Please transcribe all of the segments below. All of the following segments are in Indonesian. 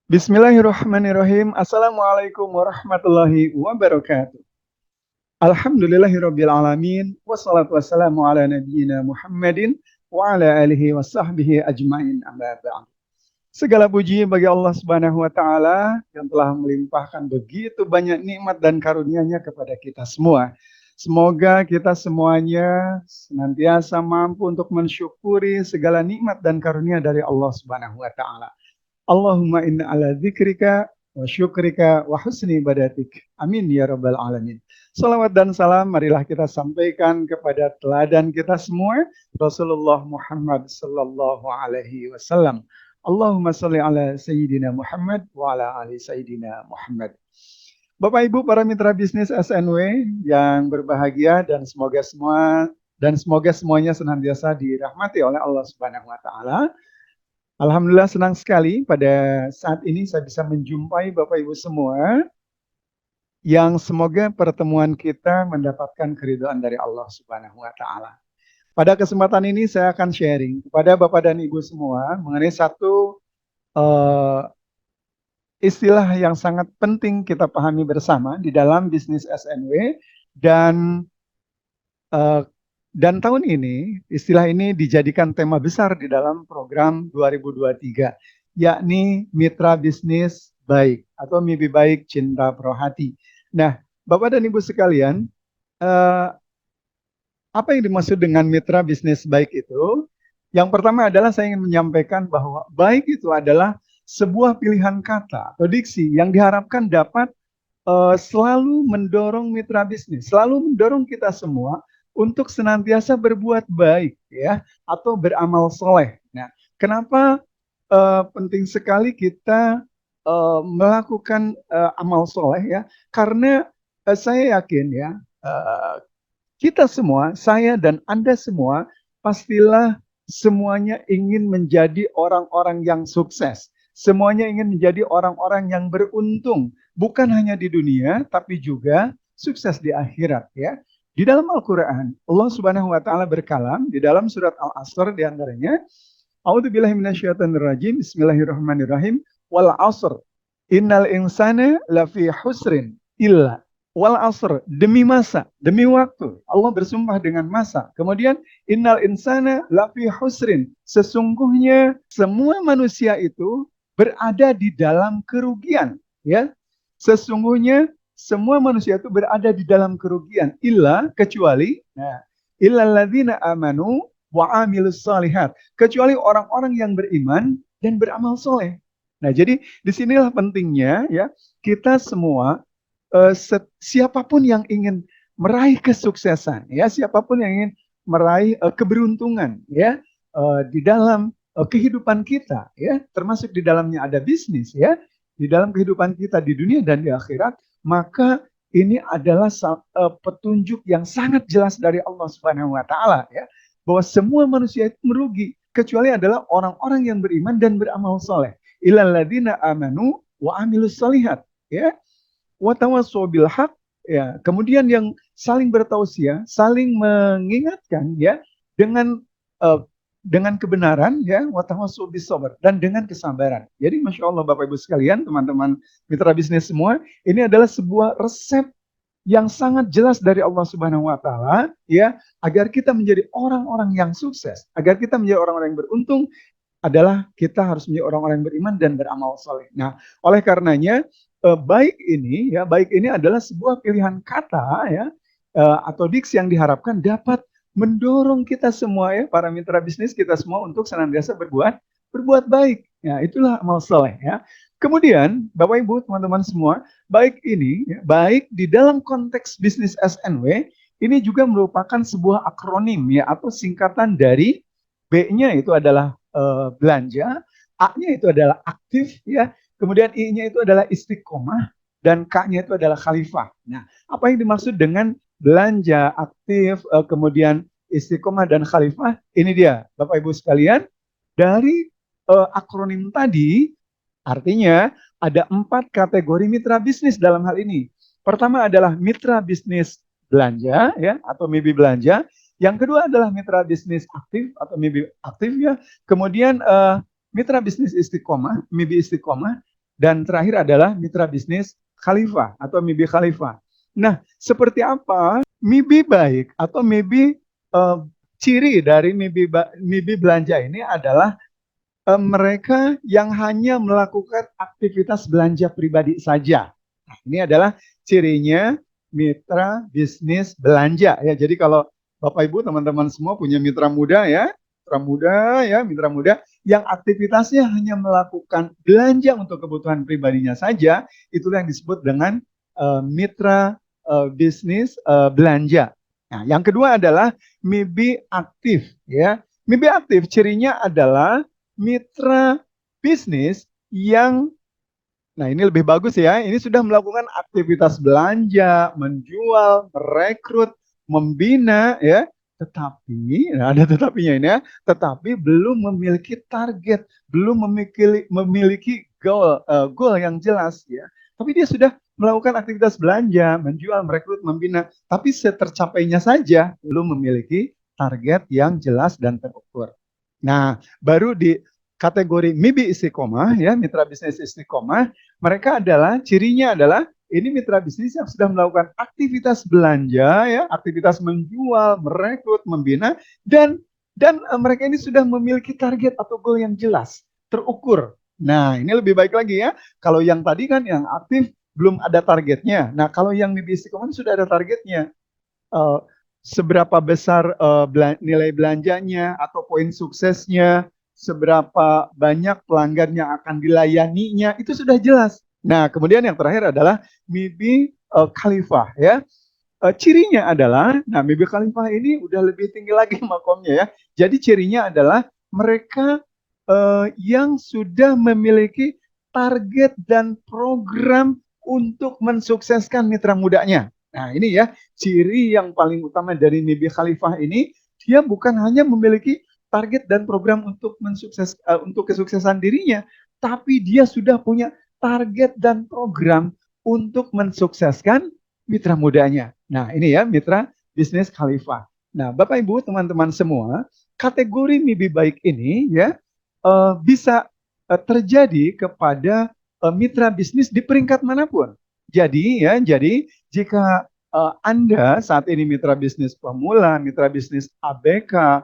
Bismillahirrahmanirrahim. Assalamualaikum warahmatullahi wabarakatuh. Alhamdulillahirabbil alamin wassalatu wassalamu ala nabiyyina Muhammadin wa ala alihi wasahbihi ajmain amma ba'd. Segala puji bagi Allah Subhanahu wa taala yang telah melimpahkan begitu banyak nikmat dan karunia-Nya kepada kita semua. Semoga kita semuanya senantiasa mampu untuk mensyukuri segala nikmat dan karunia dari Allah Subhanahu wa taala. Allahumma inna ala dzikrika wa syukrika wa husni ibadatik. Amin ya rabbal alamin. Salawat dan salam marilah kita sampaikan kepada teladan kita semua, Rasulullah Muhammad sallallahu alaihi wasallam. Allahumma salli ala Sayyidina Muhammad wa ala ali Sayyidina Muhammad. Bapak Ibu para mitra bisnis SNW yang berbahagia dan semoga semuanya senantiasa dirahmati oleh Allah Subhanahu wa taala. Alhamdulillah senang sekali pada saat ini saya bisa menjumpai Bapak Ibu semua yang semoga pertemuan kita mendapatkan keridhaan dari Allah Subhanahu wa taala. Pada kesempatan ini saya akan sharing kepada Bapak dan Ibu semua mengenai satu istilah yang sangat penting kita pahami bersama di dalam bisnis SNW dan tahun ini, istilah ini dijadikan tema besar di dalam program 2023, yakni Mitra Bisnis Baik atau Mimpi Baik Cinta Pro Hati. Nah, Bapak dan Ibu sekalian, apa yang dimaksud dengan Mitra Bisnis Baik itu? Yang pertama adalah saya ingin menyampaikan bahwa baik itu adalah sebuah pilihan kata atau diksi yang diharapkan dapat selalu mendorong mitra bisnis, selalu mendorong kita semua untuk senantiasa berbuat baik ya atau beramal soleh. Nah, kenapa penting sekali kita melakukan amal soleh ya? Karena saya yakin ya kita semua, saya dan Anda semua pastilah semuanya ingin menjadi orang-orang yang sukses. Semuanya ingin menjadi orang-orang yang beruntung, bukan hanya di dunia tapi juga sukses di akhirat ya. Di dalam Al-Quran, Allah Subhanahu wa taala berkalam di dalam surat Al-Asr di antaranya, A'udzubillahi minasyaitonirrajim, bismillahirrahmanirrahim, wal 'asr, innal insana lafi husrin illa wal 'asr, demi masa, demi waktu. Allah bersumpah dengan masa. Kemudian innal insana lafi husrin, sesungguhnya semua manusia itu berada di dalam kerugian, ya. Sesungguhnya semua manusia itu berada di dalam kerugian, illa, kecuali, nah, illalladzina amanu wa amilus salihat, kecuali orang-orang yang beriman dan beramal soleh. Nah, jadi disinilah pentingnya ya kita semua siapapun yang ingin meraih kesuksesan, ya siapapun yang ingin meraih keberuntungan, ya di dalam kehidupan kita, ya termasuk di dalamnya ada bisnis, ya di dalam kehidupan kita di dunia dan di akhirat, maka ini adalah petunjuk yang sangat jelas dari Allah Subhanahu wa taala ya, bahwa semua manusia itu merugi kecuali adalah orang-orang yang beriman dan beramal soleh. Illal ladzina amanu wa amilus solihat ya. Wa tawassaw bil haq ya. Kemudian yang saling bertausiah, saling mengingatkan ya dengan kebenaran ya, wa tawassaw bis sabr, dan dengan kesabaran. Jadi Masya Allah Bapak Ibu sekalian, teman-teman mitra bisnis semua, ini adalah sebuah resep yang sangat jelas dari Allah Subhanahu wa taala ya, agar kita menjadi orang-orang yang sukses, agar kita menjadi orang-orang yang beruntung, adalah kita harus menjadi orang-orang yang beriman dan beramal soleh. Nah, oleh karenanya baik ini adalah sebuah pilihan kata ya atau diksi yang diharapkan dapat mendorong kita semua ya, para mitra bisnis kita semua untuk senantiasa berbuat baik. Ya, itulah amal soleh ya. Kemudian Bapak Ibu teman-teman semua, baik ini ya, baik di dalam konteks bisnis SNW ini juga merupakan sebuah akronim ya atau singkatan dari B-nya itu adalah belanja, A-nya itu adalah aktif ya, kemudian I-nya itu adalah istiqomah, dan K-nya itu adalah khalifah. Nah, apa yang dimaksud dengan belanja, aktif, kemudian istiqomah dan khalifah? Ini dia, Bapak Ibu sekalian, dari akronim tadi, artinya ada 4 kategori mitra bisnis dalam hal ini. Pertama adalah mitra bisnis belanja, ya, atau MIBI belanja. Yang kedua adalah mitra bisnis aktif atau MIBI aktif, ya. Kemudian mitra bisnis istiqomah, MIBI istiqomah. Dan terakhir adalah mitra bisnis Khalifah atau MIBI Khalifah. Nah, seperti apa MIBI baik atau MIBI ciri dari MIBI belanja ini adalah mereka yang hanya melakukan aktivitas belanja pribadi saja. Nah, ini adalah cirinya mitra bisnis belanja ya. Jadi kalau Bapak Ibu teman-teman semua punya mitra muda ya, mitra muda yang aktivitasnya hanya melakukan belanja untuk kebutuhan pribadinya saja, itulah yang disebut dengan mitra bisnis belanja. Nah, yang kedua adalah MIBI aktif ya. MIBI aktif cirinya adalah mitra bisnis yang, nah ini lebih bagus ya, ini sudah melakukan aktivitas belanja, menjual, merekrut, membina ya, tetapi, nah ada tetapinya ini ya, tetapi belum memiliki target, belum memiliki goal yang jelas ya. Tapi dia sudah melakukan aktivitas belanja, menjual, merekrut, membina, tapi setercapainya saja belum memiliki target yang jelas dan terukur. Nah, baru di kategori MIBI Istiqomah ya, mitra bisnis Istiqomah, mereka adalah cirinya adalah ini mitra bisnis yang sudah melakukan aktivitas belanja ya, aktivitas menjual, merekrut, membina dan mereka ini sudah memiliki target atau goal yang jelas, terukur. Nah, ini lebih baik lagi ya. Kalau yang tadi kan yang aktif belum ada targetnya. Nah, kalau yang MIBI Istiqomah sudah ada targetnya. Seberapa besar nilai belanjanya atau poin suksesnya, seberapa banyak pelanggan yang akan dilayaninya, itu sudah jelas. Nah, kemudian yang terakhir adalah MIBI Khalifah ya. Cirinya adalah, nah MIBI Khalifah ini udah lebih tinggi lagi makomnya ya. Jadi cirinya adalah mereka yang sudah memiliki target dan program untuk mensukseskan mitra mudanya. Nah ini ya, ciri yang paling utama dari MIBI Khalifah ini, dia bukan hanya memiliki target dan program untuk untuk kesuksesan dirinya, tapi dia sudah punya target dan program untuk mensukseskan mitra mudanya. Nah ini ya, mitra bisnis Khalifah. Nah Bapak Ibu teman-teman semua, kategori MIBI baik ini ya bisa terjadi kepada mitra bisnis di peringkat manapun. Jadi jika Anda saat ini mitra bisnis pemula, mitra bisnis ABK,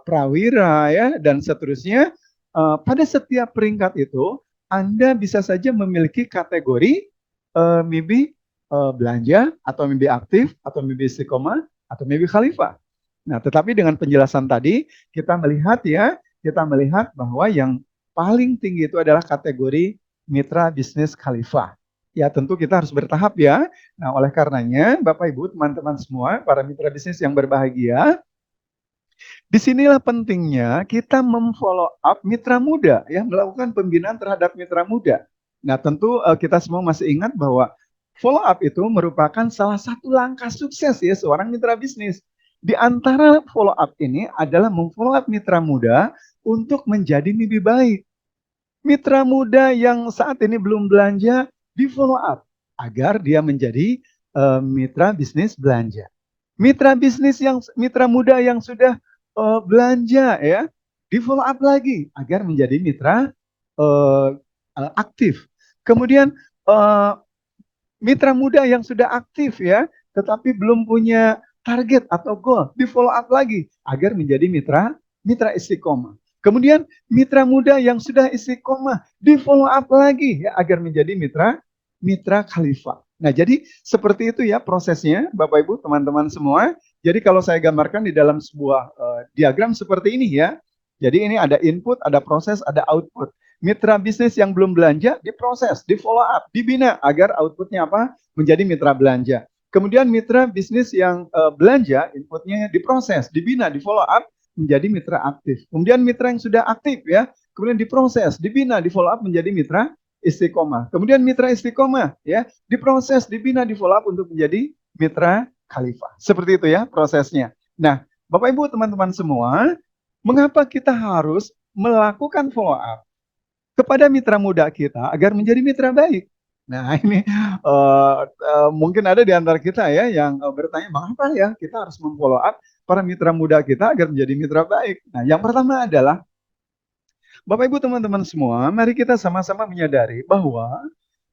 prawira ya dan seterusnya, pada setiap peringkat itu Anda bisa saja memiliki kategori MIBI belanja atau MIBI aktif atau MIBI istiqomah atau MIBI khalifah. Nah, tetapi dengan penjelasan tadi kita melihat bahwa yang paling tinggi itu adalah kategori mitra bisnis khalifah. Ya tentu kita harus bertahap ya. Nah oleh karenanya Bapak Ibu teman-teman semua para mitra bisnis yang berbahagia, disinilah pentingnya kita memfollow up mitra muda ya, melakukan pembinaan terhadap mitra muda. Nah tentu kita semua masih ingat bahwa follow up itu merupakan salah satu langkah sukses ya seorang mitra bisnis. Di antara follow up ini adalah memfollow up mitra muda untuk menjadi MIBI baik. Mitra muda yang saat ini belum belanja di follow up agar dia menjadi mitra bisnis belanja. Mitra muda yang sudah belanja ya di follow up lagi agar menjadi mitra aktif. Kemudian mitra muda yang sudah aktif ya tetapi belum punya target atau goal di follow up lagi agar menjadi mitra istiqomah. Kemudian mitra muda yang sudah istiqomah di follow up lagi ya agar menjadi mitra khalifah. Nah, jadi seperti itu ya prosesnya Bapak Ibu, teman-teman semua. Jadi kalau saya gambarkan di dalam sebuah diagram seperti ini ya. Jadi ini ada input, ada proses, ada output. Mitra bisnis yang belum belanja diproses, di follow up, dibina agar outputnya apa? Menjadi mitra belanja. Kemudian mitra bisnis yang belanja, inputnya diproses, dibina, di follow up menjadi mitra aktif. Kemudian mitra yang sudah aktif ya, kemudian diproses, dibina, di follow up menjadi mitra istiqomah. Kemudian mitra istiqomah ya, diproses, dibina, di follow up untuk menjadi mitra khalifah. Seperti itu ya prosesnya. Nah, Bapak Ibu teman-teman semua, mengapa kita harus melakukan follow up kepada mitra muda kita agar menjadi mitra baik? Nah ini mungkin ada di antara kita ya yang bertanya, mengapa ya kita harus memfollow up para mitra muda kita agar menjadi mitra baik? Nah yang pertama adalah Bapak Ibu teman-teman semua, mari kita sama-sama menyadari bahwa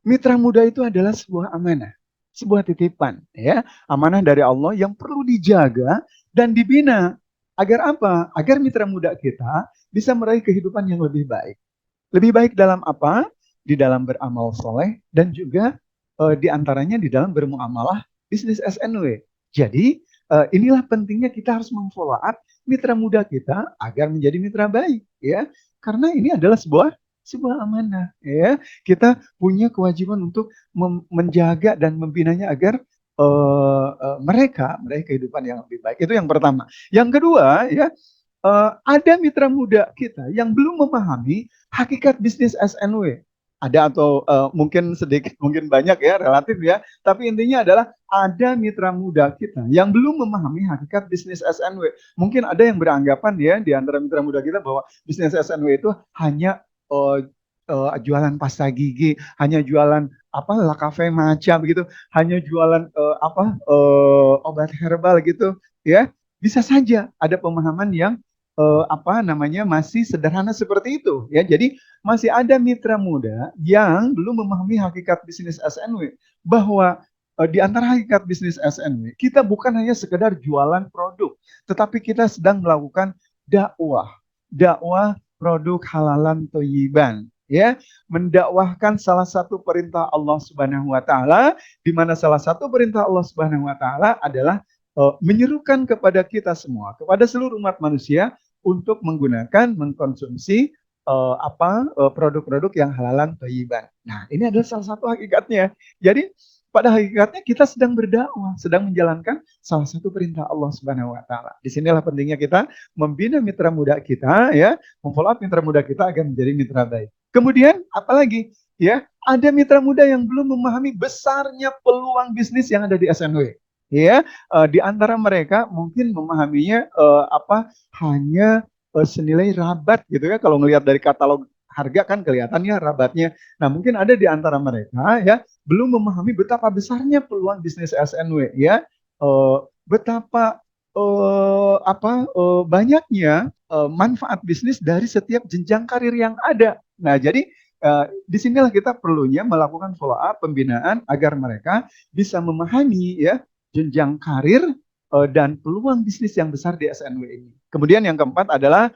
mitra muda itu adalah sebuah amanah, sebuah titipan, ya, amanah dari Allah yang perlu dijaga dan dibina. Agar apa? Agar mitra muda kita bisa meraih kehidupan yang lebih baik. Lebih baik dalam apa? Di dalam beramal soleh dan juga di antaranya di dalam bermuamalah bisnis SNW. Jadi inilah pentingnya kita harus memfollow up mitra muda kita agar menjadi mitra baik, ya. Karena ini adalah sebuah amanah, ya. Kita punya kewajiban untuk menjaga dan membinanya agar mereka meraih kehidupan yang lebih baik. Itu yang pertama. Yang kedua, ya, ada mitra muda kita yang belum memahami hakikat bisnis SNW. Ada atau mungkin sedikit, mungkin banyak ya, relatif ya. Tapi intinya adalah ada mitra muda kita yang belum memahami hakikat bisnis SNW. Mungkin ada yang beranggapan ya di antara mitra muda kita bahwa bisnis SNW itu hanya jualan pasta gigi, hanya jualan apa La Cafe Matcha begitu, hanya jualan obat herbal gitu ya. Bisa saja ada pemahaman yang apa namanya masih sederhana seperti itu ya. Jadi masih ada mitra muda yang belum memahami hakikat bisnis SNW, bahwa di antara hakikat bisnis SNW kita bukan hanya sekedar jualan produk, tetapi kita sedang melakukan dakwah produk halalan thayyiban, ya, mendakwahkan salah satu perintah Allah Subhanahu wa taala, di mana salah satu perintah Allah Subhanahu wa taala adalah menyerukan kepada kita semua, kepada seluruh umat manusia untuk mengkonsumsi produk-produk yang halalan thayyiban. Nah, ini adalah salah satu hakikatnya. Jadi pada hakikatnya kita sedang berdakwah, sedang menjalankan salah satu perintah Allah Subhanahu wa taala. Disinilah pentingnya kita membina mitra muda kita, ya, memfollow up mitra muda kita agar menjadi mitra baik. Kemudian apalagi? Ya, ada mitra muda yang belum memahami besarnya peluang bisnis yang ada di SNW. Ya, di antara mereka mungkin memahaminya hanya senilai rabat gitu ya. Kalau melihat dari katalog harga kan kelihatannya rabatnya. Nah, mungkin ada di antara mereka ya belum memahami betapa besarnya peluang bisnis SNW, ya. Betapa banyaknya manfaat bisnis dari setiap jenjang karir yang ada. Nah, jadi disinilah kita perlunya melakukan follow up pembinaan agar mereka bisa memahami ya jenjang karir dan peluang bisnis yang besar di SNW ini. Kemudian yang keempat adalah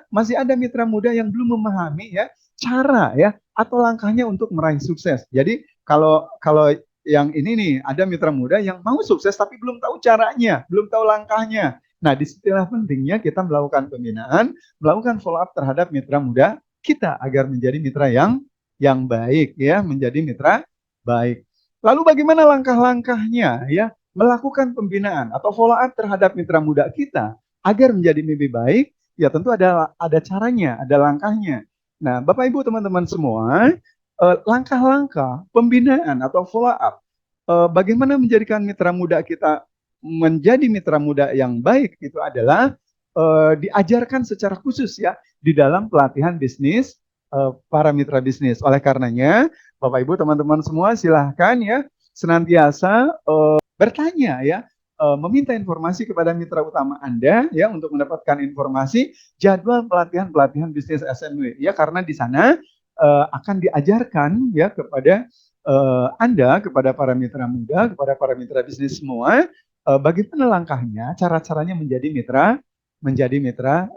masih ada mitra muda yang belum memahami ya cara ya atau langkahnya untuk meraih sukses. Jadi kalau yang ini nih ada mitra muda yang mau sukses tapi belum tahu caranya, belum tahu langkahnya. Nah, disitulah pentingnya kita melakukan pembinaan, melakukan follow up terhadap mitra muda kita agar menjadi mitra yang baik ya, menjadi mitra baik. Lalu bagaimana langkah-langkahnya ya melakukan pembinaan atau follow up terhadap mitra muda kita agar menjadi lebih baik? Ya tentu ada caranya, ada langkahnya. Nah, Bapak Ibu teman-teman semua, langkah-langkah pembinaan atau follow up bagaimana menjadikan mitra muda kita menjadi mitra muda yang baik itu adalah diajarkan secara khusus ya di dalam pelatihan bisnis para mitra bisnis. Oleh karenanya, Bapak Ibu teman-teman semua silahkan ya senantiasa bertanya ya, meminta informasi kepada mitra utama Anda ya untuk mendapatkan informasi jadwal pelatihan bisnis SNW ya, karena di sana akan diajarkan ya kepada Anda, kepada para mitra muda, kepada para mitra bisnis semua bagaimana langkahnya, cara-caranya menjadi mitra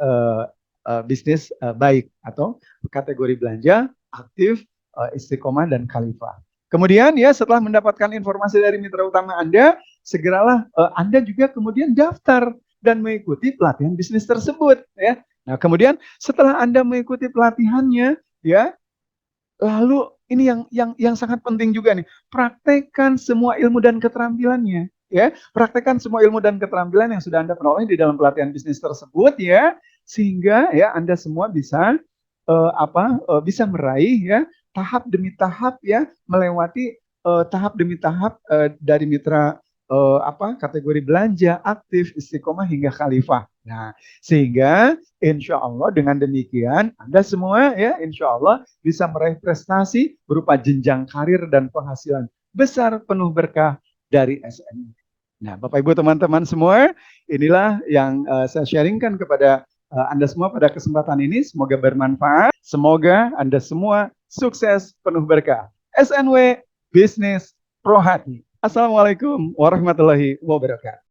bisnis baik atau kategori belanja aktif, istiqomah dan khalifah. Kemudian ya setelah mendapatkan informasi dari mitra utama Anda, segeralah Anda juga kemudian daftar dan mengikuti pelatihan bisnis tersebut ya. Nah, kemudian setelah Anda mengikuti pelatihannya ya, lalu ini yang sangat penting juga nih, praktekkan semua ilmu dan keterampilannya ya. Praktekkan semua ilmu dan keterampilan yang sudah Anda peroleh di dalam pelatihan bisnis tersebut ya, sehingga ya Anda semua bisa bisa meraih ya tahap demi tahap ya, melewati tahap demi tahap dari mitra kategori belanja, aktif, istiqomah hingga khalifah. Nah, sehingga insya Allah dengan demikian Anda semua ya insya Allah bisa meraih prestasi berupa jenjang karir dan penghasilan besar penuh berkah dari SNW. Nah, Bapak Ibu teman-teman semua, inilah yang saya sharingkan kepada Anda semua pada kesempatan ini. Semoga bermanfaat. Semoga Anda semua sukses penuh berkah. SNW Bisnis Pro Hati. Assalamualaikum warahmatullahi wabarakatuh.